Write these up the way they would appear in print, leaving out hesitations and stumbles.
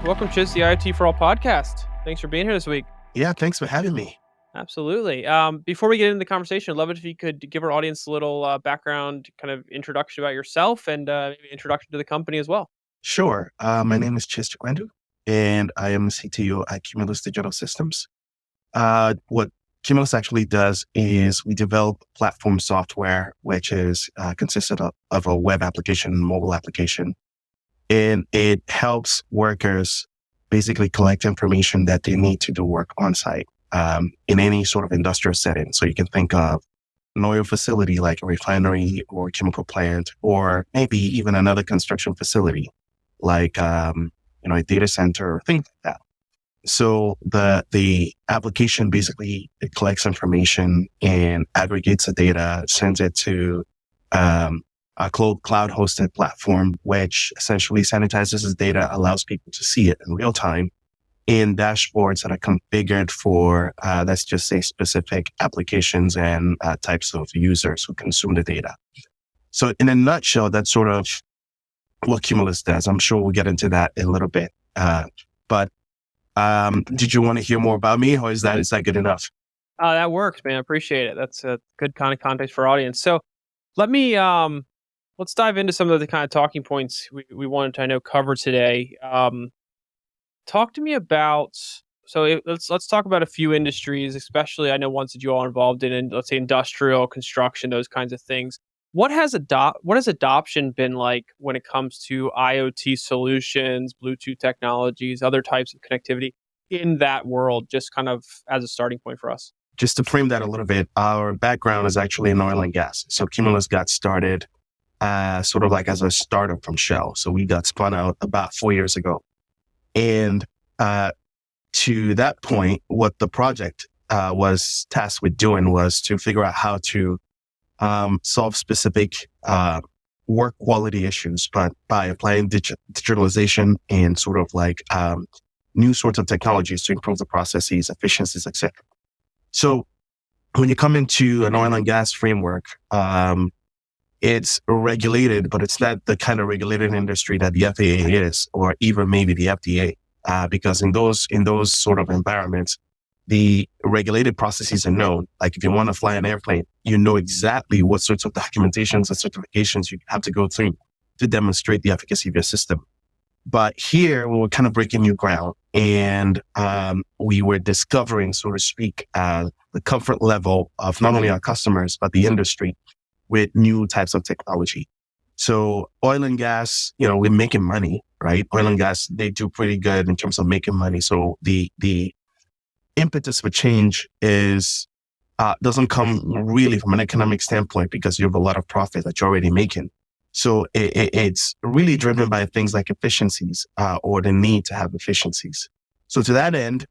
Welcome, Chiz, the IoT For All Podcast. Thanks for being here this week. Yeah, thanks for having me. Absolutely. Before we get into the conversation, I'd love it if you could give our audience a little background, kind of introduction about yourself and maybe introduction to the company as well. Sure. My name is Chiz Chikwendu, and I am CTO at Cumulus Digital Systems. What Cumulus actually does is we develop platform software, which is consisted of a web application and mobile application. And it helps workers basically collect information that they need to do work on site in any sort of industrial setting. So you can think of an oil facility like a refinery or a chemical plant, or maybe even another construction facility like a data center or things like that. So the application basically it collects information and aggregates the data, sends it to a cloud hosted platform, which essentially sanitizes the data, allows people to see it in real time in dashboards that are configured for, let's just say, specific applications and types of users who consume the data. So in a nutshell, that's sort of what Cumulus does. I'm sure we'll get into that in a little bit. But did you want to hear more about me, or is that good enough? That works, man. I appreciate it. That's a good kind of context for our audience. So let's dive into some of the kind of talking points we wanted to, I know, cover today. Talk to me about, let's talk about a few industries, especially I know ones that you all are involved in, let's say industrial, construction, those kinds of things. What has adoption been like when it comes to IoT solutions, Bluetooth technologies, other types of connectivity in that world, just kind of as a starting point for us? Just to frame that a little bit, our background is actually in oil and gas. So Cumulus got started sort of like as a startup from Shell. So we got spun out about 4 years ago. And to that point, what the project was tasked with doing was to figure out how to solve specific work quality issues, but by applying digitalization and sort of like new sorts of technologies to improve the processes, efficiencies, etc. So when you come into an oil and gas framework, it's regulated, but it's not the kind of regulated industry that the FAA is, or even maybe the FDA, because in those sort of environments, the regulated processes are known. Like if you want to fly an airplane, you know exactly what sorts of documentations and certifications you have to go through to demonstrate the efficacy of your system. But here we were kind of breaking new ground, and we were discovering, so to speak, the comfort level of not only our customers, but the industry with new types of technology. So oil and gas, we're making money, right? Oil and gas, they do pretty good in terms of making money. So the impetus for change doesn't come really from an economic standpoint because you have a lot of profit that you're already making. So it's really driven by things like efficiencies or the need to have efficiencies. So to that end,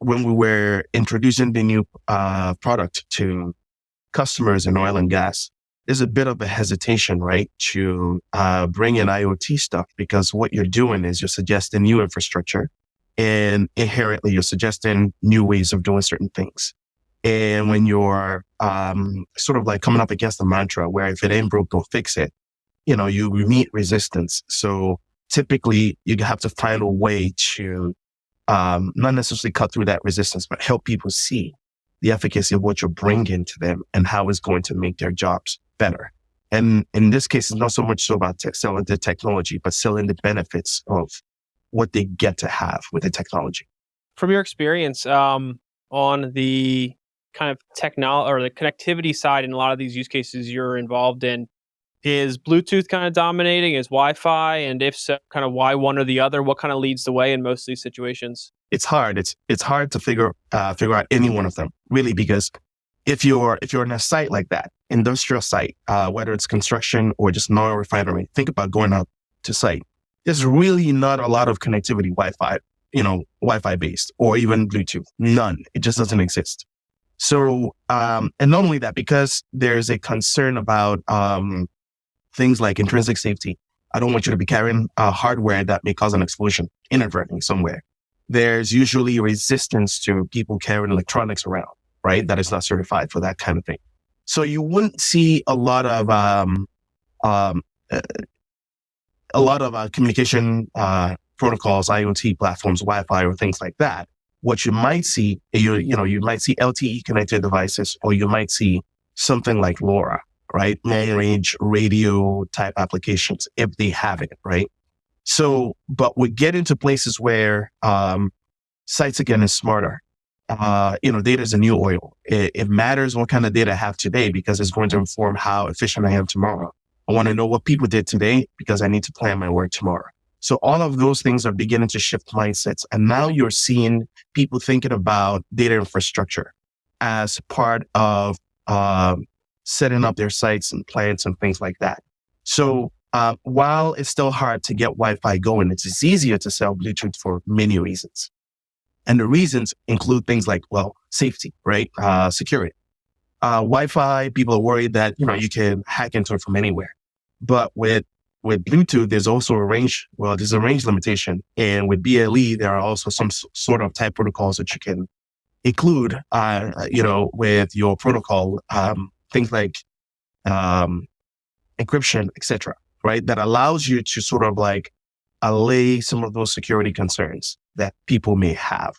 when we were introducing the new product to customers in oil and gas, there's a bit of a hesitation, right, to bring in IoT stuff, because what you're doing is you're suggesting new infrastructure, and inherently you're suggesting new ways of doing certain things. And when you're sort of like coming up against the mantra where if it ain't broke, don't fix it, you meet resistance. So typically you have to find a way to not necessarily cut through that resistance, but help people see the efficacy of what you're bringing to them and how it's going to make their jobs better. And in this case, it's not so much so about selling the technology, but selling the benefits of what they get to have with the technology. From your experience on the kind of technology or the connectivity side in a lot of these use cases you're involved in, is Bluetooth kind of dominating? Is Wi-Fi? And if so, kind of why one or the other? What kind of leads the way in most of these situations? It's hard. It's hard to figure out any one of them, really, because if you're in a site like that, industrial site, whether it's construction or just an oil refinery, think about going out to site. There's really not a lot of connectivity Wi-Fi based or even Bluetooth. None. It just doesn't exist. So, and not only that, because there's a concern about things like intrinsic safety. I don't want you to be carrying hardware that may cause an explosion inadvertently somewhere. There's usually resistance to people carrying electronics around, right? That is not certified for that kind of thing. So you wouldn't see a lot of communication protocols, IoT platforms, Wi-Fi, or things like that, what you might see, you might see LTE connected devices, or you might see something like LoRa, right? Long range radio type applications, if they have it, right? So, but we get into places where, sites again is smarter. Data is a new oil. It matters what kind of data I have today because it's going to inform how efficient I am tomorrow. I want to know what people did today because I need to plan my work tomorrow. So all of those things are beginning to shift mindsets. And now you're seeing people thinking about data infrastructure as part of setting up their sites and plans and things like that. So while it's still hard to get Wi-Fi going, it's easier to sell Bluetooth for many reasons. And the reasons include things like, well, safety, right? Security. Wi-Fi, people are worried that, you can hack into it from anywhere. But with Bluetooth, there's also there's a range limitation. And with BLE, there are also some sort of type protocols that you can include, with your protocol, things like encryption, etc., right? That allows you to sort of like allay some of those security concerns that people may have.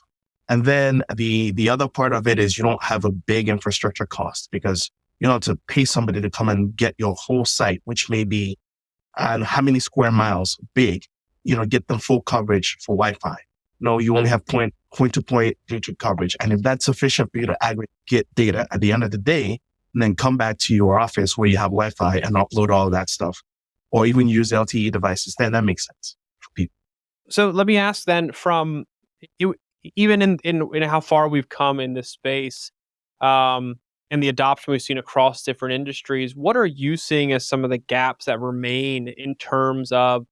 And then the other part of it is you don't have a big infrastructure cost because you don't have to pay somebody to come and get your whole site, which may be how many square miles big, get them full coverage for Wi-Fi. No, you only have point-to-point Bluetooth coverage. And if that's sufficient for you to aggregate data at the end of the day, and then come back to your office where you have Wi-Fi and upload all of that stuff, or even use LTE devices, then that makes sense for people. So let me ask then, from you, even in how far we've come in this space, and the adoption we've seen across different industries, what are you seeing as some of the gaps that remain in terms of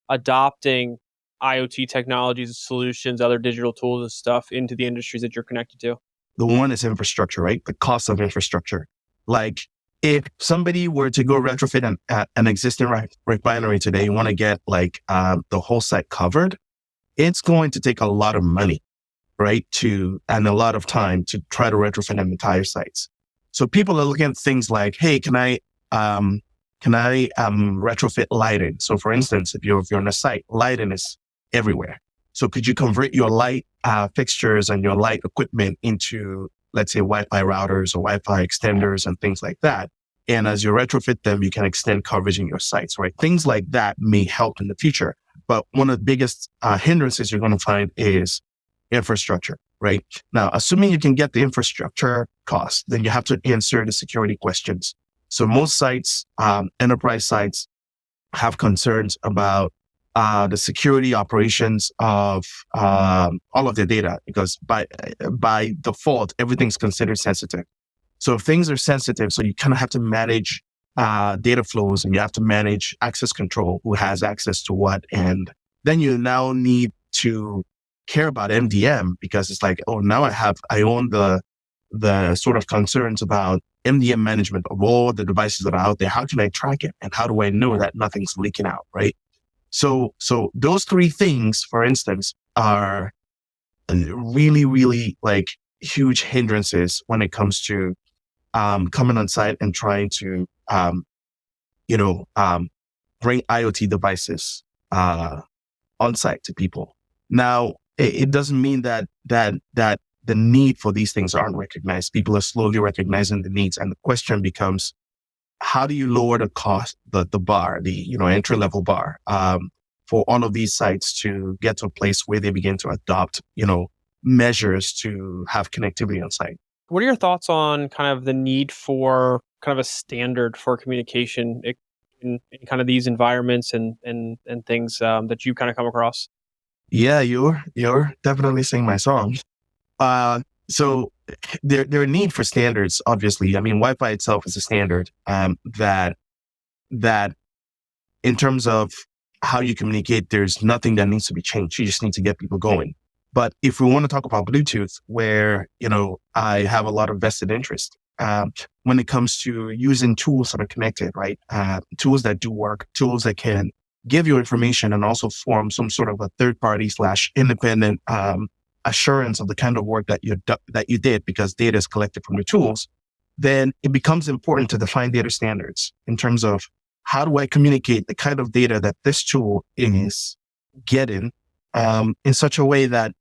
adopting IoT technologies and solutions, other digital tools and stuff into the industries that you're connected to? The one is infrastructure, right? The cost of infrastructure. Like if somebody were to go retrofit an existing refinery today, you want to get like the whole site covered, it's going to take a lot of money, right? And a lot of time to try to retrofit an entire sites. So people are looking at things like, hey, can I retrofit lighting? So for instance, if you're on a site, lighting is everywhere. So could you convert your light fixtures and your light equipment into, let's say, Wi-Fi routers or Wi-Fi extenders and things like that? And as you retrofit them, you can extend coverage in your sites, right? Things like that may help in the future. But one of the biggest hindrances you're going to find is infrastructure, right? Now, assuming you can get the infrastructure cost, then you have to answer the security questions. So most sites, enterprise sites, have concerns about the security operations of all of their data, because by default, everything's considered sensitive. So if things are sensitive, so you kind of have to manage data flows and you have to manage access control, who has access to what. And then you now need to care about MDM because it's like, oh, now I own the sort of concerns about MDM management of all the devices that are out there. How can I track it? And how do I know that nothing's leaking out, right? So those three things, for instance, are really, really like huge hindrances when it comes to coming on site and trying to, bring IoT devices on site to people. Now, it doesn't mean that the need for these things aren't recognized. People are slowly recognizing the needs, and the question becomes, how do you lower the cost, the bar, the entry level bar, for all of these sites to get to a place where they begin to adopt measures to have connectivity on site? What are your thoughts on kind of the need for kind of a standard for communication in kind of these environments and things that you kind of come across? Yeah, you're definitely singing my song. So there are need for standards, obviously. I mean, Wi-Fi itself is a standard that in terms of how you communicate, there's nothing that needs to be changed. You just need to get people going. But if we want to talk about Bluetooth, where, I have a lot of vested interest, when it comes to using tools that are connected, right? Tools that do work, tools that can give you information and also form some sort of a third party / independent, assurance of the kind of work that you did because data is collected from the tools, then it becomes important to define data standards in terms of how do I communicate the kind of data that this tool is getting in such a way that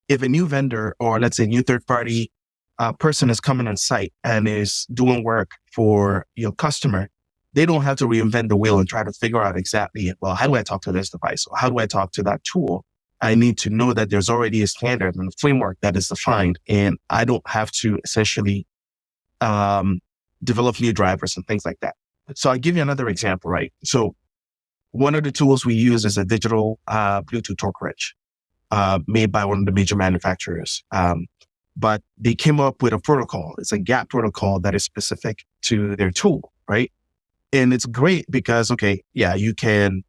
if a new vendor or let's say new third party person is coming on site and is doing work for your customer, they don't have to reinvent the wheel and try to figure out exactly, well, how do I talk to this device? Or how do I talk to that tool? I need to know that there's already a standard and a framework that is defined, and I don't have to essentially develop new drivers and things like that. So I'll give you another example, right? So one of the tools we use is a digital Bluetooth torque wrench made by one of the major manufacturers. But they came up with a protocol. It's a GAP protocol that is specific to their tool, right? And it's great because, okay, yeah, you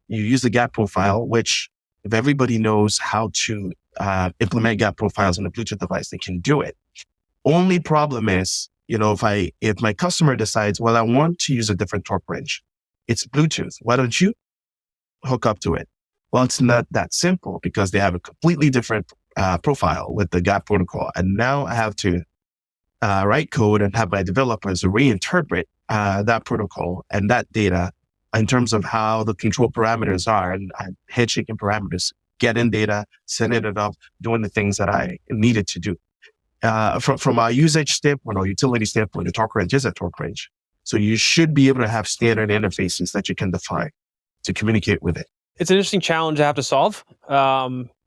use the GAP profile, which if everybody knows how to implement GAP profiles in a Bluetooth device, they can do it. Only problem is, if my customer decides, well, I want to use a different torque wrench, it's Bluetooth. Why don't you hook up to it? Well, it's not that simple because they have a completely different profile with the GAP protocol. And now I have to write code and have my developers reinterpret that protocol and that data in terms of how the control parameters are and head shaking parameters, getting data, sending it up, doing the things that I needed to do. From a usage standpoint or utility standpoint, the torque wrench is a torque wrench. So you should be able to have standard interfaces that you can define to communicate with it. It's an interesting challenge to have to solve.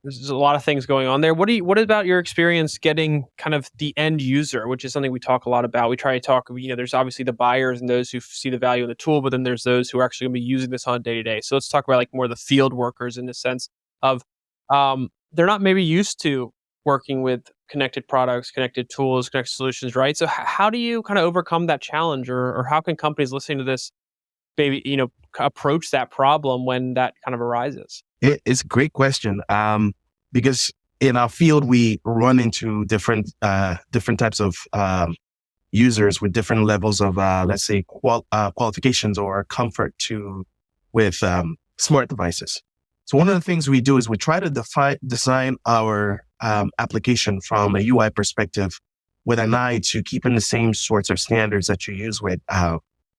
There's a lot of things going on there. What about your experience getting kind of the end user, which is something we talk a lot about? We try to talk, there's obviously the buyers and those who see the value in the tool, but then there's those who are actually going to be using this on a day-to-day. So let's talk about like more the field workers in the sense of they're not maybe used to working with connected products, connected tools, connected solutions, right? So how do you kind of overcome that challenge or how can companies listening to this maybe, approach that problem when that kind of arises? It's a great question. Because in our field, we run into different types of users with different levels of, let's say, qualifications or comfort with smart devices. So one of the things we do is we try to design our application from a UI perspective with an eye to keeping the same sorts of standards that you use with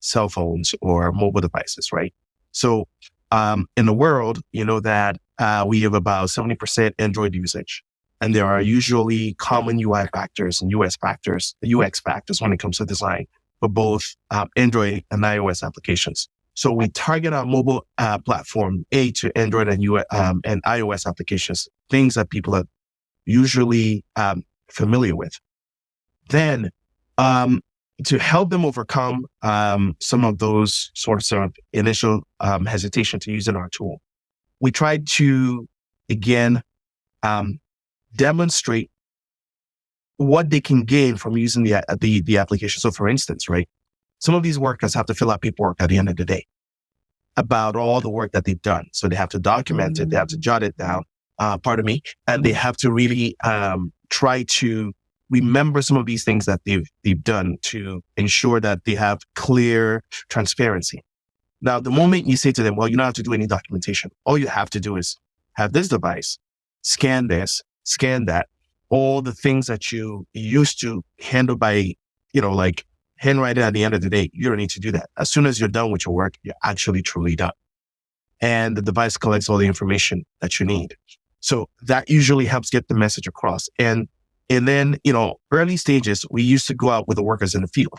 cell phones or mobile devices, right? So in the world, that we have about 70% Android usage. And there are usually common UI factors and UX factors when it comes to design for both Android and iOS applications. So we target our mobile platform to Android and iOS applications, things that people are usually familiar with. Then to help them overcome some of those sorts of initial hesitation to using our tool, we tried to, again, demonstrate what they can gain from using the application. So for instance, right, some of these workers have to fill out paperwork at the end of the day about all the work that they've done. So they have to document it, they have to jot it down, and they have to really try to remember some of these things that they've done to ensure that they have clear transparency. Now, the moment you say to them, well, you don't have to do any documentation. All you have to do is have this device, scan this, scan that, all the things that you used to handle by, like handwriting at the end of the day, you don't need to do that. As soon as you're done with your work, you're actually truly done. And the device collects all the information that you need. So that usually helps get the message across. And then, early stages, we used to go out with the workers in the field.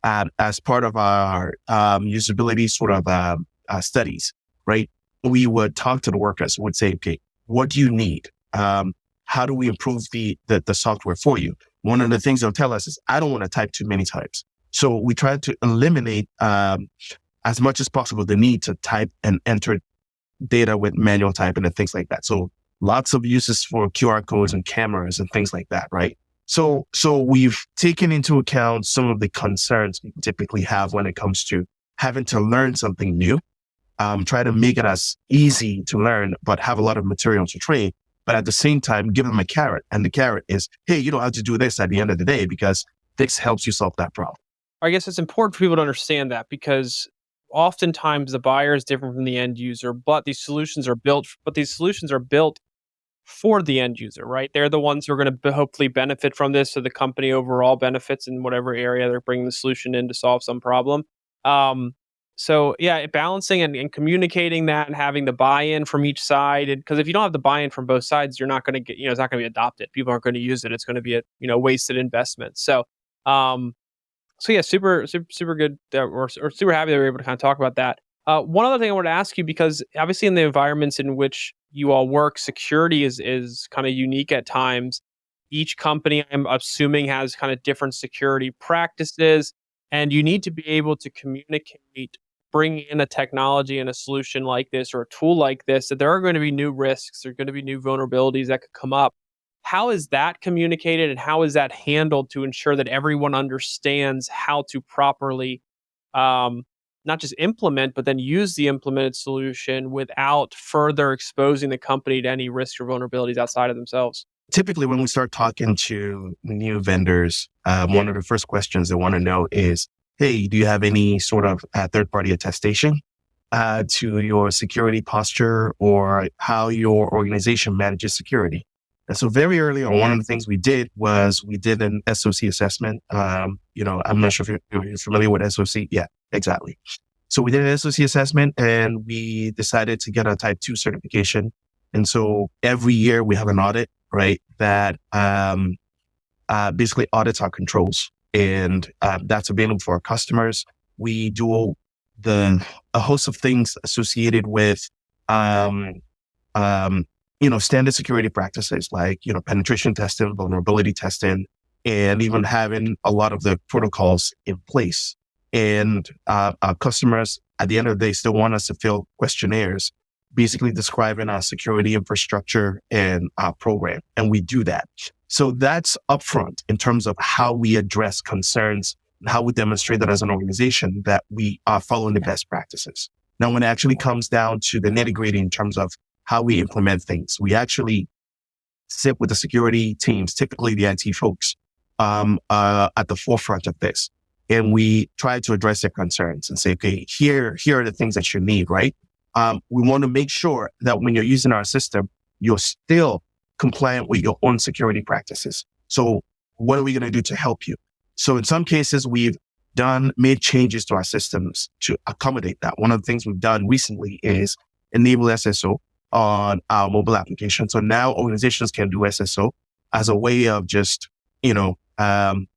As part of our usability sort of studies, right? We would talk to the workers, would say, okay, what do you need? How do we improve the software for you? One of the things they'll tell us is, I don't want to type too many times. So we try to eliminate as much as possible the need to type and enter data with manual typing and things like that. So lots of uses for QR codes and cameras and things like that, right? So we've taken into account some of the concerns we typically have when it comes to having to learn something new. Try to make it as easy to learn, but have a lot of material to train. But at the same time, give them a carrot. And the carrot is, hey, you don't have to do this at the end of the day because this helps you solve that problem. I guess it's important for people to understand that because oftentimes the buyer is different from the end user, but these solutions are built for the end user, right? They're the ones who are going to hopefully benefit from this. So the company overall benefits in whatever area they're bringing the solution in to solve some problem. So yeah, balancing and communicating that and having the buy-in from each side, and because if you don't have the buy-in from both sides, you're not going to get, it's not going to be adopted. People aren't going to use it. It's going to be a wasted investment. Um, so yeah, super good that or super happy that we were able to kind of talk about that. One other thing I wanted to ask you, because obviously in the environments in which you all work, security is kind of unique at times. Each company, I'm assuming, has kind of different security practices, and you need to be able to communicate, bring in a technology and a solution like this or a tool like this, that there are going to be new risks, there are going to be new vulnerabilities that could come up. How is that communicated and how is that handled to ensure that everyone understands how to properly um, not just implement, but then use the implemented solution without further exposing the company to any risks or vulnerabilities outside of themselves? Typically, when we start talking to new vendors, one of the first questions they want to know is, hey, do you have any sort of third-party attestation to your security posture or how your organization manages security? And so very early on, one of the things we did was we did an SOC assessment. I'm not sure if you're familiar with SOC. Yeah, exactly. So we did an SOC assessment and we decided to get a type 2 certification. And so every year we have an audit, right, that basically audits our controls. And that's available for our customers. We do a host of things associated with standard security practices like, penetration testing, vulnerability testing, and even having a lot of the protocols in place. And our customers, at the end of the day, still want us to fill questionnaires, basically describing our security infrastructure and our program. And we do that. So that's upfront in terms of how we address concerns and how we demonstrate that as an organization that we are following the best practices. Now, when it actually comes down to the nitty-gritty in terms of how we implement things, we actually sit with the security teams, typically the IT folks, at the forefront of this. And we try to address their concerns and say, okay, here are the things that you need, right? We want to make sure that when you're using our system, you're still compliant with your own security practices. So what are we going to do to help you? So in some cases, we've made changes to our systems to accommodate that. One of the things we've done recently is enable SSO on our mobile application. So now organizations can do SSO as a way of just,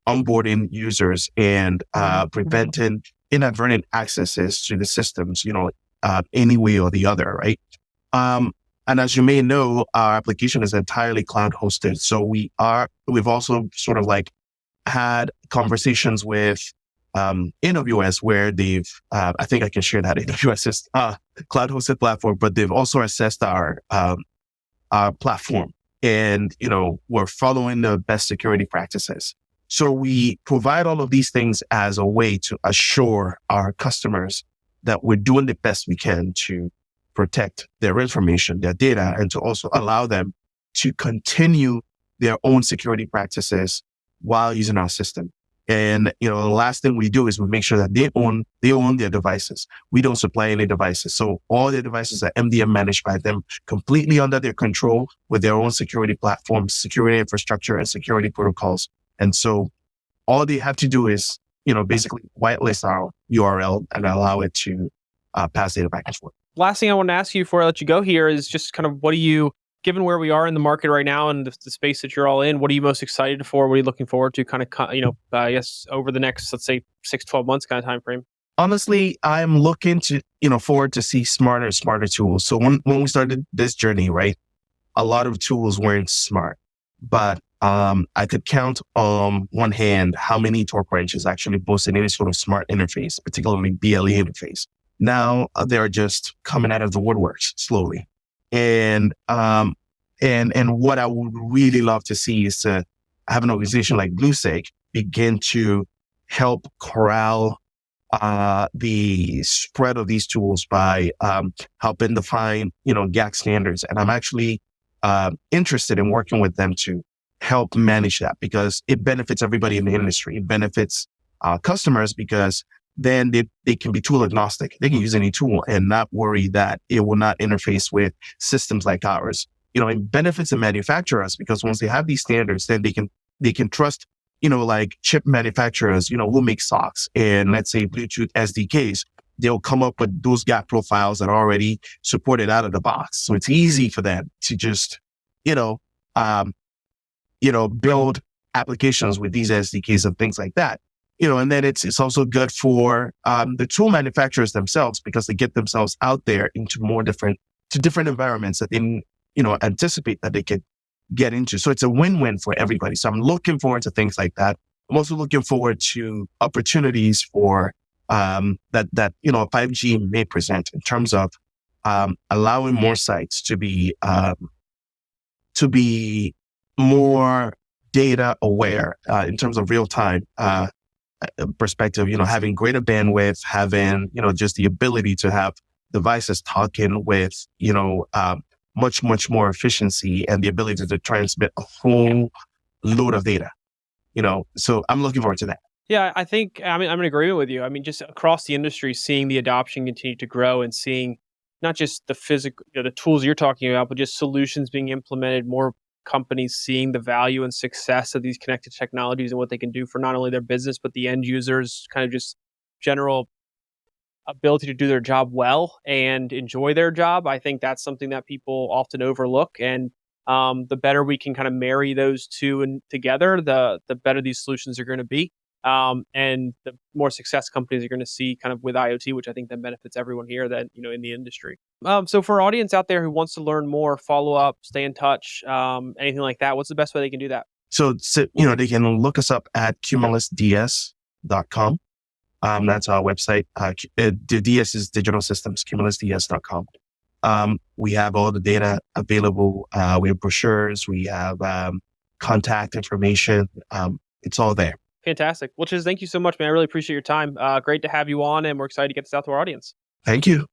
onboarding users and preventing inadvertent accesses to the systems, any way or the other, right? And as you may know, our application is entirely cloud hosted. So we've also sort of like had conversations with AWS where they've, I think I can share that AWS is cloud hosted platform, but they've also assessed our platform and, we're following the best security practices. So we provide all of these things as a way to assure our customers that we're doing the best we can to protect their information, their data, and to also allow them to continue their own security practices while using our system. And, the last thing we do is we make sure that they own their devices. We don't supply any devices. So all their devices are MDM managed by them, completely under their control with their own security platforms, security infrastructure, and security protocols. And so all they have to do is, basically whitelist our URL and allow it to pass data back and forth. Last thing I want to ask you before I let you go here is just kind of given where we are in the market right now and the space that you're all in, what are you most excited for? What are you looking forward to kind of, I guess over the next, let's say 6-12 months kind of time frame? Honestly, I'm looking to, forward to see smarter tools. So when we started this journey, right, a lot of tools weren't smart, but I could count on one hand how many torque wrenches actually boasted any sort of smart interface, particularly BLE interface. Now they're just coming out of the woodworks slowly. And what I would really love to see is to have an organization like BlueSig begin to help corral the spread of these tools by helping define, GAC standards. And I'm actually interested in working with them to help manage that because it benefits everybody in the industry. It benefits customers because then they can be tool agnostic. They can use any tool and not worry that it will not interface with systems like ours. It benefits the manufacturers because once they have these standards, then they can trust, like chip manufacturers, who make socks and let's say Bluetooth SDKs they'll come up with those gap profiles that are already supported out of the box. So it's easy for them to just, you know, build applications with these SDKs and things like that. And then it's also good for the tool manufacturers themselves, because they get themselves out there into different environments that they, anticipate that they could get into. So it's a win-win for everybody. So I'm looking forward to things like that. I'm also looking forward to opportunities for that 5G may present in terms of allowing more sites to be more data aware in terms of real time perspective. Having greater bandwidth, having just the ability to have devices talking with much more efficiency, and the ability to transmit a whole load of data. So I'm looking forward to that. Yeah, I think I'm in agreement with you. I mean, just across the industry, seeing the adoption continue to grow, and seeing not just the physical, the tools you're talking about, but just solutions being implemented, more companies seeing the value and success of these connected technologies and what they can do for not only their business, but the end users, kind of just general ability to do their job well and enjoy their job. I think that's something that people often overlook. And the better we can kind of marry those two and together, the better these solutions are going to be. And the more success companies are going to see kind of with IoT, which I think then benefits everyone here that, in the industry. So for our audience out there who wants to learn more, follow up, stay in touch, anything like that, what's the best way they can do that? So they can look us up at cumulusds.com. That's our website. The DS is digital systems, cumulusds.com. We have all the data available. We have brochures. We have contact information. It's all there. Fantastic. Well, Chiz, thank you so much, man. I really appreciate your time. Great to have you on, and we're excited to get this out to our audience. Thank you.